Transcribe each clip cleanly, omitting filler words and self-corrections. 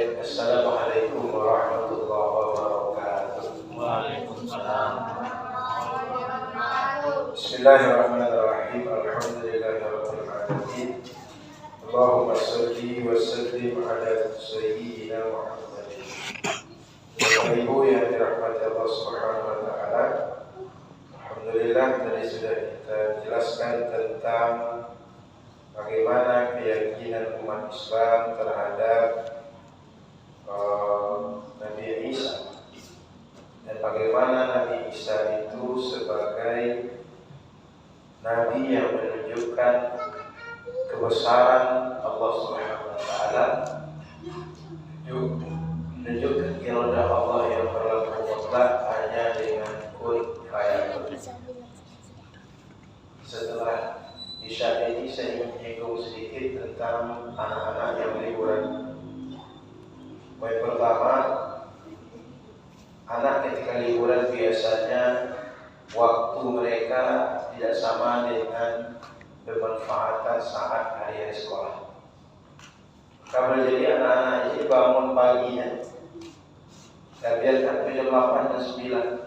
Baik, Assalamualaikum warahmatullahi wabarakatuh. Waalaikumsalam. Bismillahirrahmanirrahim. Alhamdulillahirabbil alamin. Allahumma shalli wa sallim ala sayyidina Muhammadin. Bapak Ibu yang dirahmati Allah Subhanahu wa taala. Alhamdulillah tadi sudah kita jelaskan tentang bagaimana keyakinan umat Islam terhadap Nabi Isa, dan bagaimana Nabi Isa itu sebagai Nabi yang menunjukkan kebesaran Allah Subhanahu wa taala, menunjukkan iradah Allah yang berlaku mutlak hanya dengan kun fayakun. Setelah Isya ini saya ingin menyinggung sedikit tentang anak-anak yang liburan. Poin pertama, anak ketika liburan biasanya waktu mereka tidak sama dengan bermanfaatan saat hari-hari sekolah. Maka jadi anak-anak ini bangun paginya dan biarkan jam 8 dan 9.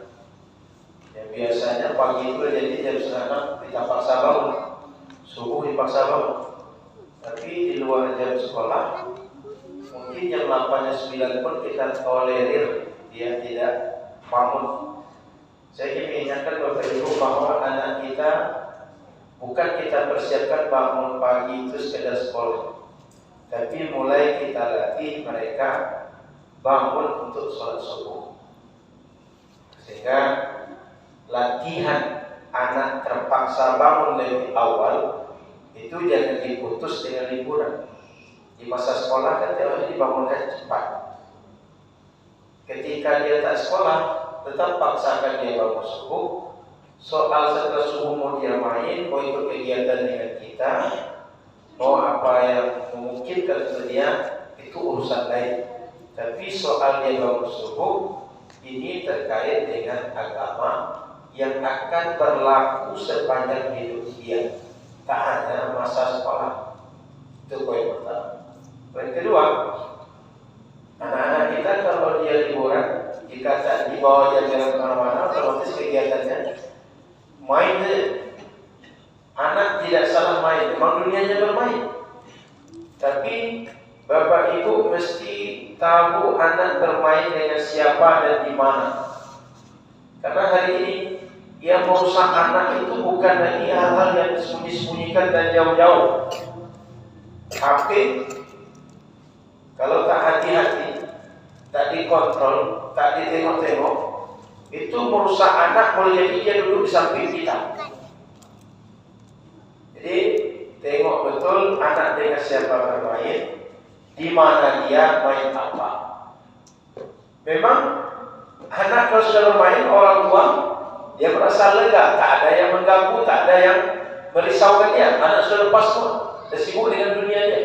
Yang biasanya pagi itu jadi jam 9 kita paksa bangun, subuh dipaksa bangun. Tapi di luar jam sekolah mungkin jam 8 dan 9 pun kita tolerir dia tidak bangun. Saya ingin mengingatkan Bapak Ibu bahwa anak kita bukan kita persiapkan bangun pagi itu sekedar sekolah, tapi mulai kita latih mereka bangun untuk sholat subuh. Sehingga latihan anak terpaksa bangun lebih awal itu jangan diputus dengan liburan. Di masa sekolah kan dia harus dibangunkan cepat. Ketika dia tak sekolah, tetap paksakan dia bangun subuh. Soal setelah subuh mau dia main, mau ikut kegiatan dengan kita, mau apa yang memungkinkan untuk dia, itu urusan lain. Tapi soal dia bangun subuh, ini terkait dengan agama yang akan berlaku sepanjang hidup dia, tak hanya masa sekolah. Itu poin pertama. Poin kedua, anak-anak kita kalau dia liburan, jika tak dibawa jalan kemana-mana, otomatis kegiatannya main saja. Anak tidak salah main, memang dunianya bermain. Tapi Bapak Ibu mesti tahu anak bermain dengan siapa dan di mana. Karena hari ini yang merusak anak itu bukan lagi hal-hal yang disembunyi-sembunyikan dan jauh-jauh. HP, kalau tak hati-hati, tak dikontrol, tak ditengok-tengok, itu merusak anak, boleh jadi dia duduk di samping kita. Jadi tengok betul anak dengan siapa bermain, di mana dia main apa. Memang anak kalau sudah bermain, orang tua dia merasa lega, tak ada yang mengganggu, tak ada yang merisaukan dia. Anak sudah lepas semua, dia sibuk dengan dunia dia.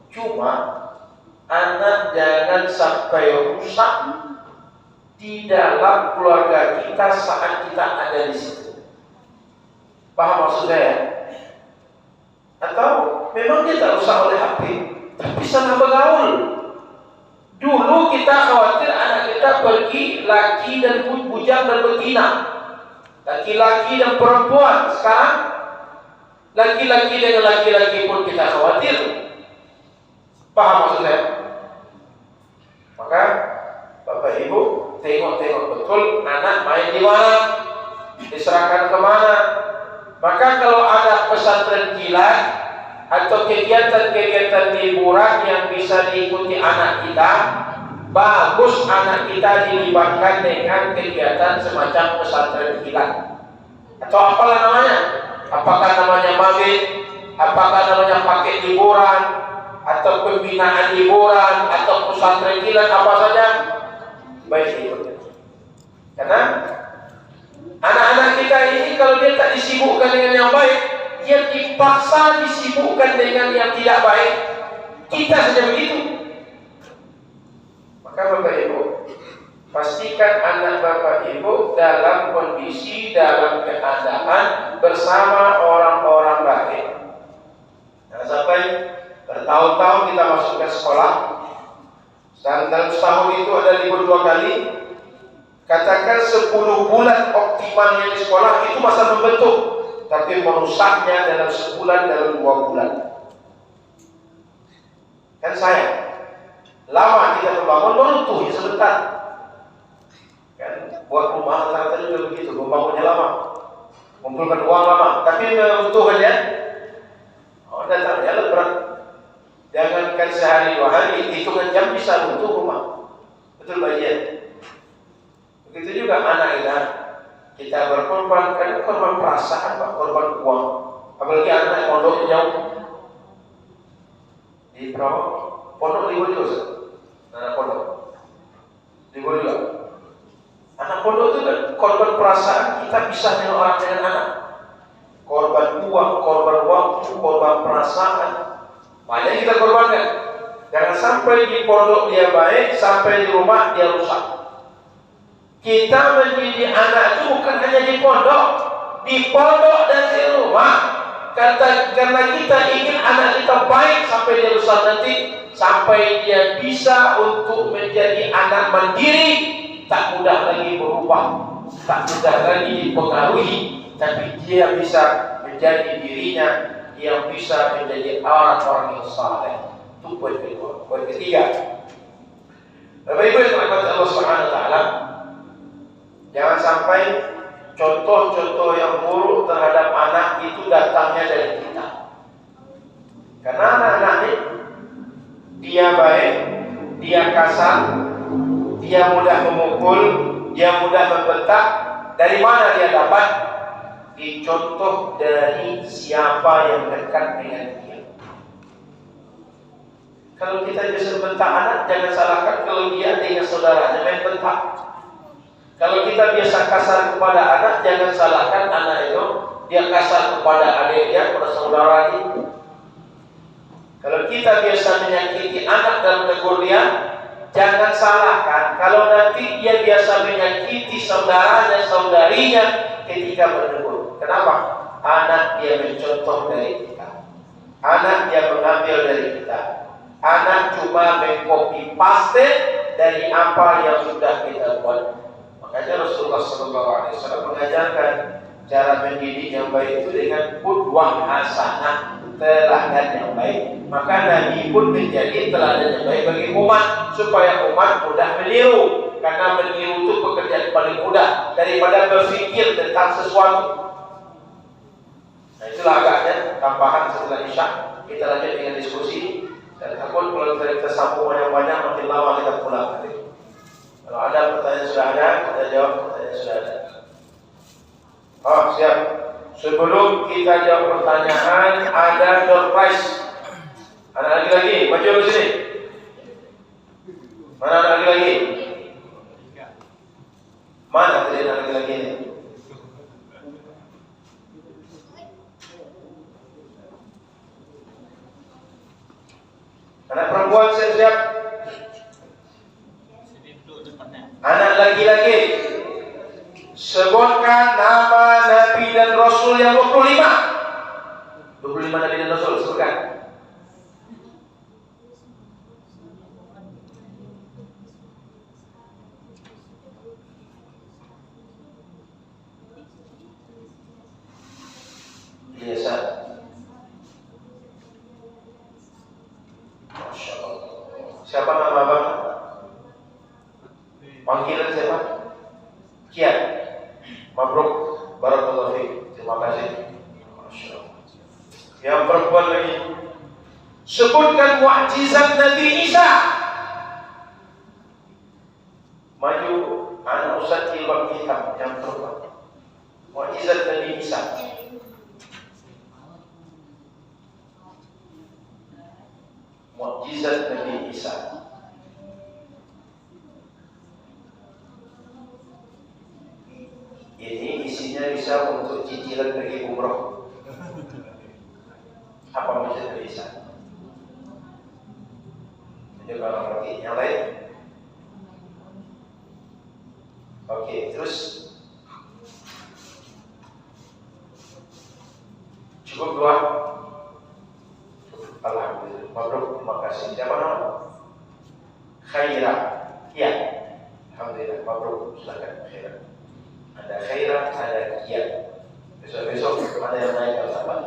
Cuma anak jangan sampai rusak di dalam keluarga kita saat kita ada di situ. Paham maksud saya? Atau memang dia tak rusak oleh HP, tapi sana bergaul. Dulu kita khawatir anak kita pergi laki dan bujang dan betina, laki-laki dan perempuan. Sekarang laki-laki dengan laki-laki pun kita khawatir. Paham maksud saya? Maka Bapak Ibu tengok-tengok betul anak main di mana, diserahkan kemana. Maka kalau ada pesantren kilat atau kegiatan-kegiatan liburan yang bisa diikuti anak kita, bagus anak kita dilibatkan dengan kegiatan semacam pesantren kilat. Atau apalah namanya, apakah namanya mabit, apakah namanya paket liburan, atau pembinaan liburan, atau pesantren kilat, apa saja, baik ikut. Karena anak-anak kita ini kalau dia tak disibukkan dengan yang baik, dia dipaksa disibukkan dengan yang tidak baik. Kita saja begitu. Maka Bapak Ibu, pastikan anak Bapak Ibu dalam kondisi, dalam keadaan bersama orang-orang baik. Jangan sampai bertahun-tahun kita masuk ke sekolah, Dan dalam setahun itu ada libur 2 kali. Katakan 10 bulan optimalnya di sekolah itu masa membentuk, tapi merusaknya dalam sebulan, dalam 2 bulan. Kan sayang. Lama kita membangun, runtuh ya sebentar. Kan buat rumah rata-rata juga begitu, membangunnya lama, kumpulkan uang lama, tapi runtuhannya datangnya berat. Jangankan sehari 2 hari, hitungan jam bisa runtuh rumah. Betul bagian. Begitu juga anak kita berkorban, kan korban perasaan, Pak, korban uang. Apalagi anak yang pondok jauh di pondok libur juga, anak pondok libur juga. Anak pondok itu kan korban perasaan, kita pisah dengan orang dengan anak. Korban uang, korban waktu, korban perasaan, banyak kita korbankan. Jangan sampai di pondok dia baik, sampai di rumah dia rusak. Kita mendidik anak itu bukan hanya di pondok dan di rumah. Karena kita ingin anak kita baik sampai dia besar nanti, sampai dia bisa untuk menjadi anak mandiri, tak mudah lagi berubah, tak mudah lagi dipengaruhi, tapi dia bisa menjadi dirinya yang bisa menjadi orang-orang yang saleh. Itu poin kedua. Poin ketiga, Bapak Ibu yang dirahmati Allah Subhanahu wa taala, jangan sampai contoh-contoh yang buruk terhadap anak itu datangnya dari kita. Karena anak-anak ini dia baik, dia kasar, dia mudah memukul, dia mudah membentak. Dari mana dia dapat? Dicontoh dari siapa yang dekat dengan dia. Kalau kita bisa bentak anak, jangan salahkan kalau dia dengan saudaranya main bentak. Kalau kita biasa kasar kepada anak, jangan salahkan anak itu dia kasar kepada adiknya, kepada saudaranya. Kalau kita biasa menyakiti anak dan menegur dia, jangan salahkan kalau nanti dia biasa menyakiti saudaranya, saudarinya ketika menegur. Kenapa? Anak dia mencontoh dari kita. Anak dia mengambil dari kita. Anak cuma mengcopy paste dari apa yang sudah kita buat. Makanya Rasulullah SAW mengajarkan cara mendidik yang baik itu dengan qudwah hasanah, teladan yang baik. Maka Nabi pun menjadi teladan yang baik bagi umat, supaya umat mudah meniru. Karena meniru itu pekerjaan paling mudah daripada berpikir tentang sesuatu. Nah, itulah agaknya tambahan setelah Isya. Kita lanjut dengan diskusi. Dan takut kalau kita sambung banyak-banyak, makin lama kita pulang nanti. Kalau ada pertanyaan sudah ada, kita jawab pertanyaan sudah ada. Oh, siap. Sebelum kita jawab pertanyaan, ada door prize. Ada lagi-lagi, maju ke sini. Mana ada lagi-lagi? Mana tadi ada lagi-lagi ini? Anak perempuan siap-siap. Anak laki-laki, sebutkan nama Nabi dan Rasul yang 25. 25 Nabi dan Rasul, sebutkan. Biasa. Masya Allah. Siapa nama abang? Panggilan siapa? Kian. Mabruk. Barakallahu fiik. Terima kasih. Masya Allah. Yang perempuan lagi. Sebutkan mukjizat Nabi Isa. Maju anak Ustaz Ilham Hitam yang perempuan. Mukjizat Nabi Isa. Mukjizat Nabi Isa. Ini isinya bisa untuk cicilan pergi umroh. Apa mukjizat Nabi Isa? Jadi kalau lagi yang lain. Oke, terus cukup dua. Alhamdulillah. Mabruk, terima kasih. Siapa nama? khairan. Ya, alhamdulillah, mabrur, silakan khairan. Ada khairan, ada kian. Besok-besok ada yang naik kalau sabar.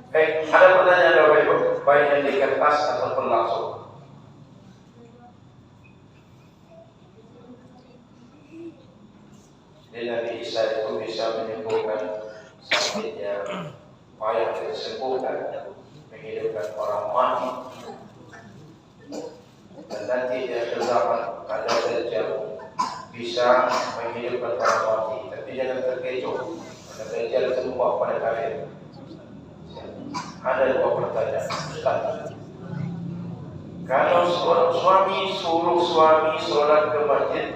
Baik, ada pertanyaan dari Bapak Ibu, baik yang di kertas ataupun langsung. Jadi Nabi Isa itu bisa menyembuhkan sakitnya, payah disembuhkan, menghidupkan orang mati. Dan nanti dia terdapat ada Dajjal bisa menghidupkan orang mati. Tapi jangan terkecoh, karena Dajjal itu membawa pada kafir. Ada dua pertanyaan, Ustaz. Kalau seorang suami suruh suami sholat ke masjid,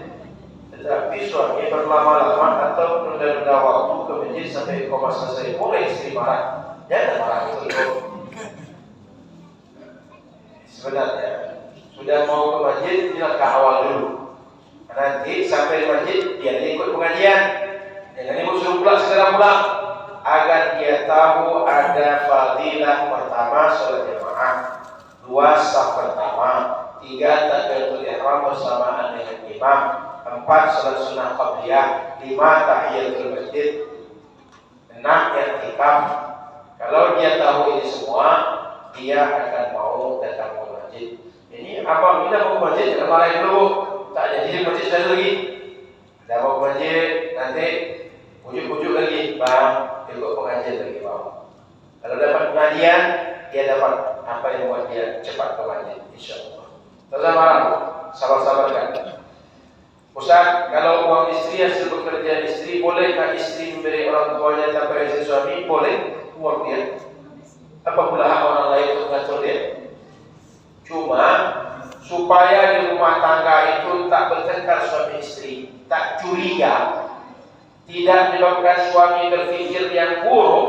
tetapi suami berlama-lama atau menunda-nunda waktu ke masjid sampai koma selesai, boleh istri marah? Jangan marah itu. Sebenarnya sudah mau ke masjid, bilang ke awal dulu. Nanti sampai masjid dia ikut pengajian, jangan ibu suruh pulang segera pulang, agar dia tahu ada fadilah pertama sholat jamaah, 2 saf pertama, 3 takbiratul ihram bersamaan dengan imam, 4 sholat sunnah qabliyah, 5 tahiyatul masjid, 6 i'tikaf. Kalau dia tahu ini semua, dia akan mau datang ke masjid. Ini apa? Kita mau ke masjid, jangan marahin dulu. Tak jadi masjid sekali lagi. Kita mau ke masjid, nanti ujuk-ujuk lagi, bang, ikut pengajian lagi, bang. Kalau dapat pengajian, dia dapat apa yang membuat dia cepat ke masjid, insyaAllah. Tak marah, sabar-sabarkan. Ustaz, kalau uang istri hasil bekerja istri, bolehkah istri memberi orang tuanya tanpa izin suami? Boleh, uang dia. Apa pula hak orang lain untuk mengatur dia? Cuma supaya di rumah tangga itu tak bertengkar suami istri, tak curiga, tidak menyebabkan suami berpikir yang buruk,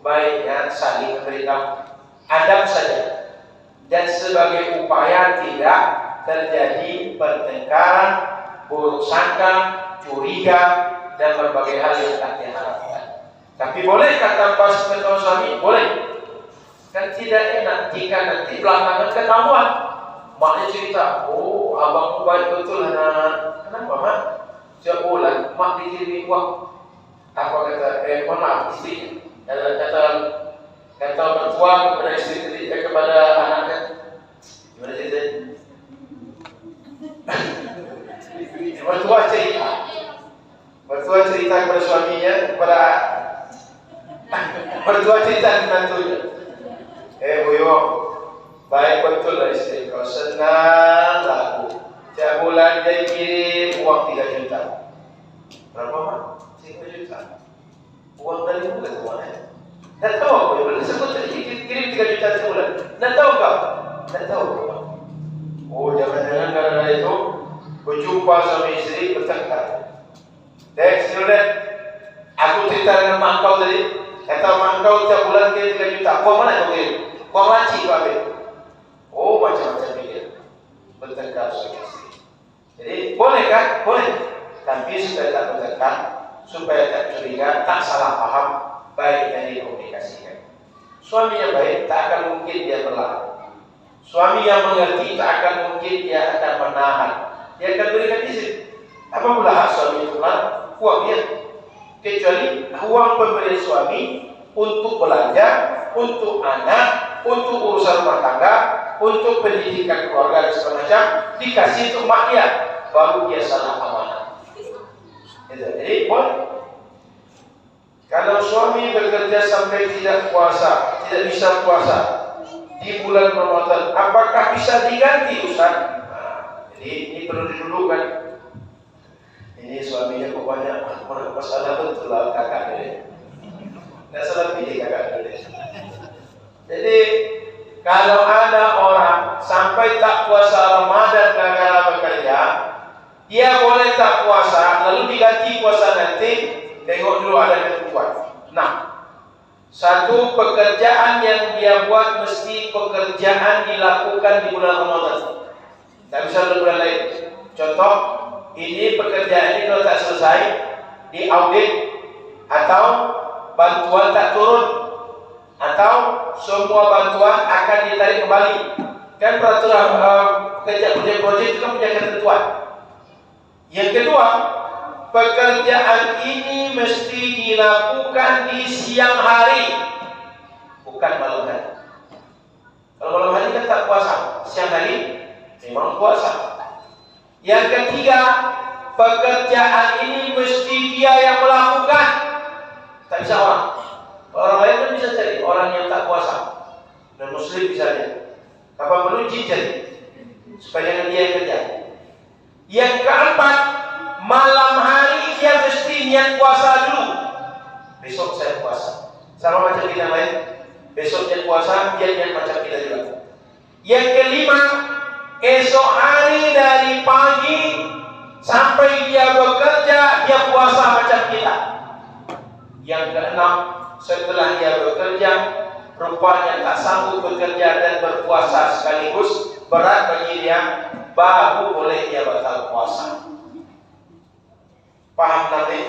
baiknya saling memberitahu adab saja. Dan sebagai upaya tidak terjadi pertengkaran, buruk sangka, curiga, dan berbagai hal yang tak diharapkan. Tapi bolehkah tanpa sepengetahuan suami? Boleh. Kan tidak enak jika nanti belakangan ketahuan. Maknya cerita, oh abangku baik betul anak. Kenapa mak? Setiap bulan mak dikirimi uang. Apa kata? Maaf istri. Kata mertua kepada istri kepada anaknya. Gimana ceritanya? Mertua cerita kepada suaminya, kepada mertua cerita menantunya. Boyo, baik betul lah istri kau, senang lah aku. Setiap bulan dia kirim uang 3 juta. Berapa mak? 3 juta. Uang dari mana semuanya? Tak tahu aku yang boleh sebut kirim 3 juta sebulan. Tak tahu kau? Tak tahu kau. Oh jangan-jangan karena itu berjumpa suami istri bertengkar. Dek, silakan. Aku cerita dengan mak kau tadi. Kata mak kau setiap bulan kirim 3 juta. Uang mana kau kirim? Uang laci kau ambil. Oh macam-macam pikir. Bertengkar suami istri. Jadi boleh kan? Boleh. Tapi supaya tak bertengkar, supaya tak curiga, tak salah paham, baiknya dikomunikasikan. Suami yang baik tak akan mungkin dia berlarang. Suami yang mengerti tak akan mungkin dia akan menahan. Dia akan berikan izin. Apa pula hak suami itu melarang? Uangnya. Kecuali uang pemberian suami untuk belanja, untuk anak, untuk urusan rumah tangga, untuk pendidikan keluarga dan semacam, dikasih untuk mak dia, baru dia salah amanah. Jadi boleh. Kalau suami bekerja sampai tidak puasa, tidak bisa puasa di bulan Ramadan, apakah bisa diganti Ustaz? Jadi ini perlu didulukan. Ini suaminya kok banyak masalah betul lah kakak dia. Tidak salah pilih kakak dia. Jadi kalau ada orang sampai tak puasa Ramadan gara-gara bekerja, dia boleh tak puasa lalu diganti puasa nanti. Tengok dulu ada ketentuan. Nah, satu pekerjaan yang dia buat mesti pekerjaan dilakukan di bulan Ramadan. Tak bisa di bulan lain. Contoh, ini pekerjaan ini kalau tak selesai, diaudit, atau bantuan tak turun, atau semua bantuan akan ditarik kembali. Kan peraturan kerja proyek itu kan punya ketentuan. Yang kedua, pekerjaan ini mesti dilakukan di siang hari, bukan malam hari. Kalau malam hari kan tak puasa, siang hari memang puasa. Yang ketiga, pekerjaan ini mesti dia yang melakukan, tak bisa orang. Orang lain kan bisa cari orang yang tak puasa, dan muslim misalnya. Apa perlu izin cari supaya dia yang kerja. Yang keempat, malam hari dia mesti niat puasa dulu. Besok saya puasa. Sama macam kita lain. Besok niat puasa, dia niat macam kita juga. Yang kelima, esok hari dari pagi sampai dia bekerja, dia puasa macam kita. Yang keenam, setelah dia bekerja, rupanya tak sanggup bekerja dan berpuasa sekaligus, berat bagi dia, baru boleh dia batal puasa. Paham nanti?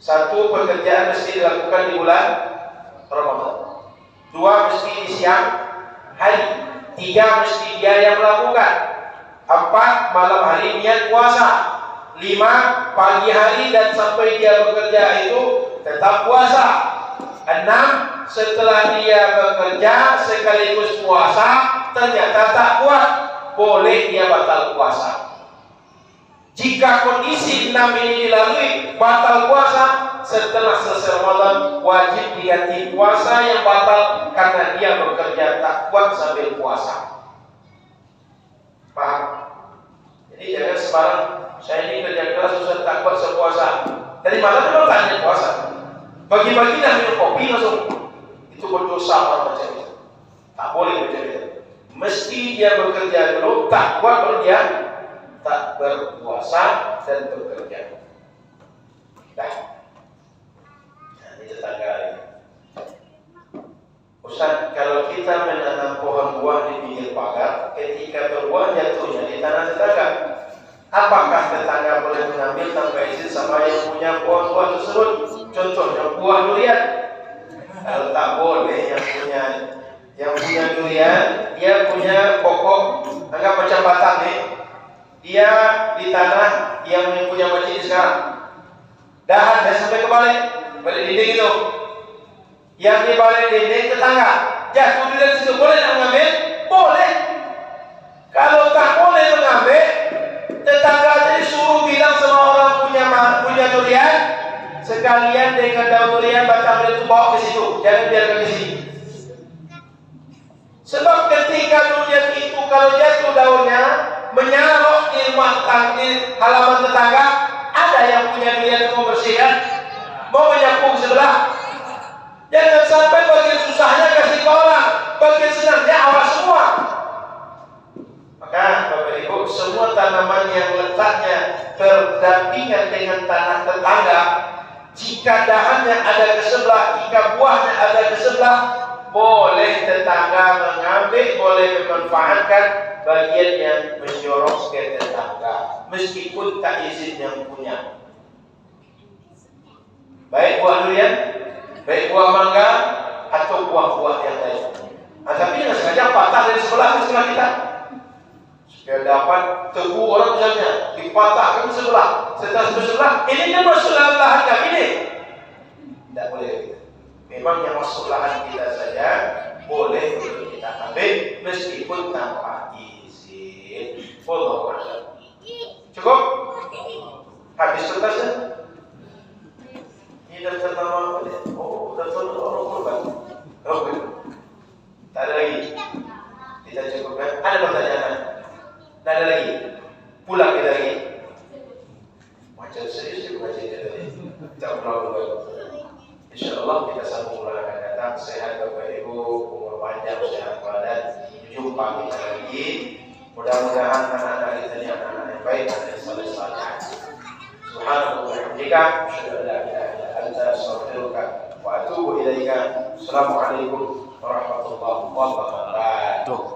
Satu, pekerjaan mesti dilakukan di bulan Ramadan. Dua, mesti di siang hari. Tiga, mesti dia yang melakukan. Empat, malam hari niat puasa. Lima, pagi hari dan sampai dia bekerja itu tetap puasa. Enam, setelah dia bekerja sekaligus puasa, ternyata tak kuat, boleh dia batal puasa. Jika kondisi 6 ini dilalui, batal puasa, setelah selesai Ramadan wajib diganti puasa yang batal karena dia bekerja tak kuat sambil puasa. Paham? Jadi jangan sembarang saya ini kerja keras susah tak kuat sepuasa. Dari malam memang tanya puasa. Bagi-bagi dah minum kopi langsung. Itu berdosa orang macam itu. Tak boleh macam itu. Mesti dia bekerja dulu, tak kuat baru dia tak berpuasa dan bekerja. Dah. Nah, ini tetangga ini. Ustaz, kalau kita menanam pohon buah di pinggir pagar, ketika berbuah jatuhnya di tanah tetangga, apakah tetangga boleh mengambil tanpa izin sama yang punya pohon buah tersebut? Contohnya buah durian. Kalau tak boleh, yang punya durian, dia punya pokok, anggap macam batang nih. Dia di tanah yang punya masjid sekarang. Dahan dan sampai ke balik dinding itu. Yang di balik dinding tetangga. Jatuh durian situ, boleh tak mengambil? Boleh. Kalau tak boleh mengambil, tetangga jadi suruh bilang sama orang punya durian, sekalian dengan daun durian batang itu bawa ke situ, jangan biarkan di sini. Sebab ketika durian itu kalau jatuh daunnya menyalok di halaman tetangga, ada yang punya durian itu membersihkan, mau menyapu sebelah. Jangan sampai bagian susahnya kasih ke orang, bagian senangnya awas semua. Maka Bapak Ibu, semua tanaman yang letaknya berdampingan dengan tanah tetangga, jika dahannya ada ke sebelah, jika buahnya ada ke sebelah, boleh tetangga mengambil, boleh memanfaatkan bagian yang menjorok ke tetangga, meskipun tak izin yang punya. Baik buah durian, baik buah mangga, atau buah-buah yang lain. Tapi jangan sengaja patah dari sebelah ke sebelah kita. Supaya dapat tebu orang misalnya dipatahkan sebelah, sebelah ini kan masuk dalam lahan kami ini. Tidak boleh gitu. Memang yang masuk lahan kita saja boleh untuk kita ambil meskipun tanpa izin. Follow. Cukup? Habis kertasnya? Ini daftar nama apa dia? Oh, daftar orang korban. Oh, tak ada lagi. Kita cukupkan. Ada pertanyaan? Tak ada lagi. Pulang kita lagi. Macam serius dia baca kita tadi. Tak pulang. InsyaAllah kita sambung bulan akan datang. Sehat Bapak Ibu, umur panjang, sehat badan. Jumpa kita lagi. Mudah-mudahan anak-anak kita ini anak-anak yang baik dan yang saleh-saleh. Subhanallah wa bihamdika, asyhadu an la ilaha illa anta, astaghfiruka wa atubu ilaika. Assalamualaikum warahmatullahi wabarakatuh.